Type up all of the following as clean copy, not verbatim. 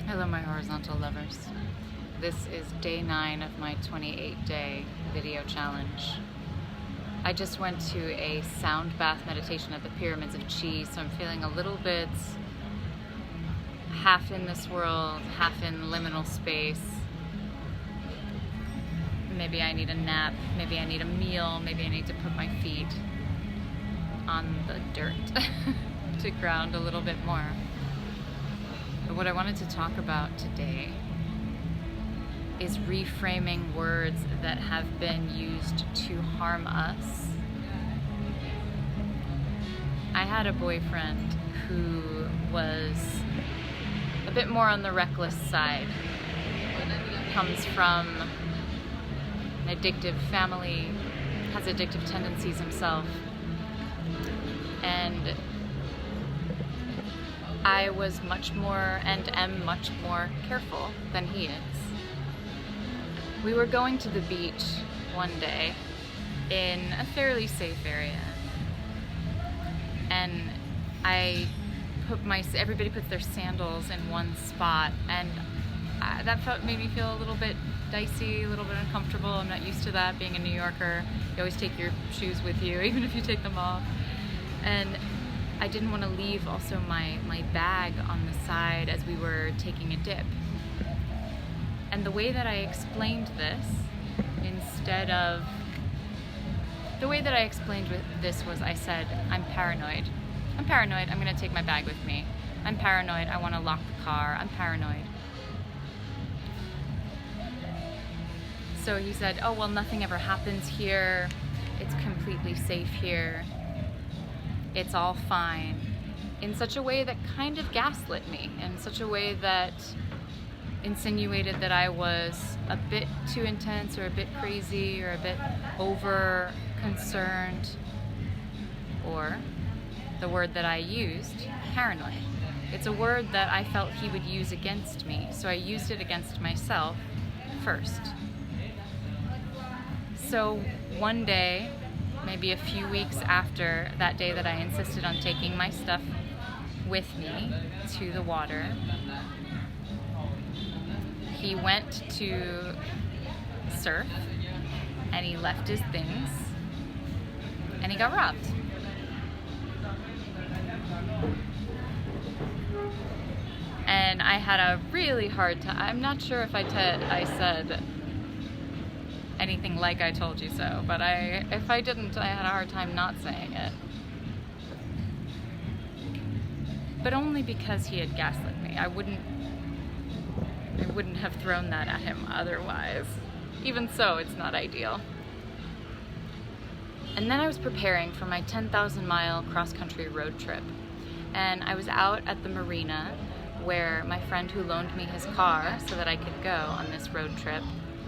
Hello, my horizontal lovers. This is day 9 of my 28-day video challenge. I just went to a sound bath meditation at the Pyramids of Chi, so I'm feeling a little bit half in this world, half in liminal space. Maybe I need a nap, maybe I need a meal, maybe I need to put my feet on the dirt to ground a little bit more. But what I wanted to talk about today is reframing words that have been used to harm us. I had a boyfriend who was a bit more on the reckless side. Comes from an addictive family, has addictive tendencies himself, and I was much more and am much more careful than he is. We were going to the beach one day in a fairly safe area, and everybody puts their sandals in one spot, and that made me feel a little bit dicey, a little bit uncomfortable. I'm not used to that, being a New Yorker. You always take your shoes with you, even if you take them off. And I didn't want to leave also my bag on the side as we were taking a dip. And the way that I explained this, was I said, I'm paranoid. I'm paranoid, I'm going to take my bag with me. I'm paranoid, I want to lock the car. I'm paranoid. So he said, oh, well, nothing ever happens here. It's completely safe here. It's all fine, in such a way that kind of gaslit me, in such a way that insinuated that I was a bit too intense or a bit crazy or a bit over concerned, or the word that I used, paranoid. It's a word that I felt he would use against me, so I used it against myself first. So one day, maybe a few weeks after that day that I insisted on taking my stuff with me to the water, he went to surf and he left his things and he got robbed. And I had a really hard time. I'm not sure if I said anything like I told you so, but if I didn't, I had a hard time not saying it. But only because he had gaslit me. I wouldn't have thrown that at him otherwise. Even so, it's not ideal. And then I was preparing for my 10,000-mile cross-country road trip. And I was out at the marina where my friend who loaned me his car so that I could go on this road trip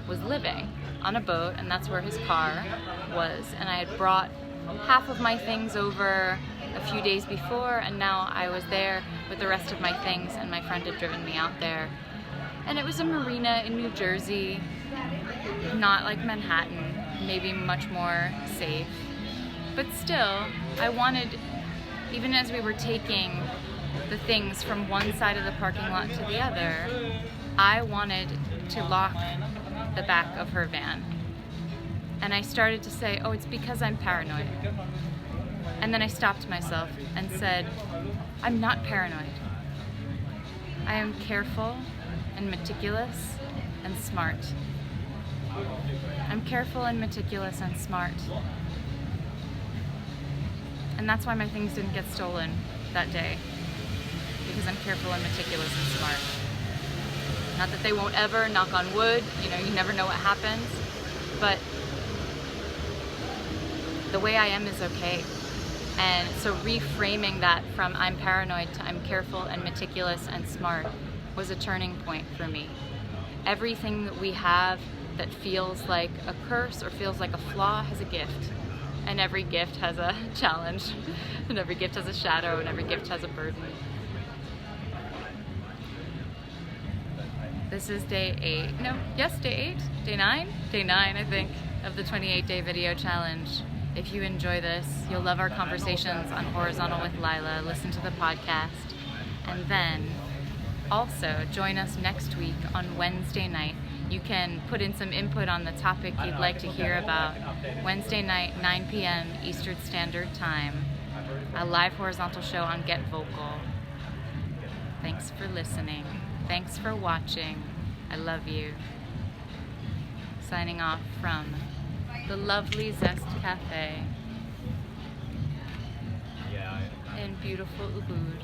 was living on a boat, and that's where his car was. And I had brought half of my things over a few days before, and now I was there with the rest of my things, and my friend had driven me out there. And it was a marina in New Jersey, not like Manhattan, maybe much more safe. But still, I wanted, even as we were taking the things from one side of the parking lot to the other, I wanted to lock the back of her van. And I started to say, oh, it's because I'm paranoid. And then I stopped myself and said, I'm not paranoid. I am careful and meticulous and smart. I'm careful and meticulous and smart. And that's why my things didn't get stolen that day, because I'm careful and meticulous and smart. Not that they won't ever, knock on wood, you never know what happens, but the way I am is okay. And so reframing that from I'm paranoid to I'm careful and meticulous and smart was a turning point for me. Everything that we have that feels like a curse or feels like a flaw has a gift. And every gift has a challenge, and every gift has a shadow, and every gift has a burden. This is day 9, I think, of the 28-day video challenge. If you enjoy this, you'll love our conversations on Horizontal with Lila. Listen to the podcast, and then Also, join us next week on Wednesday night. You can put in some input on the topic you'd like to hear about. Wednesday night, 9 p.m. Eastern Standard Time. A live horizontal show on Get Vocal. Thanks for listening. Thanks for watching. I love you. Signing off from the lovely Zest Cafe in beautiful Ubud.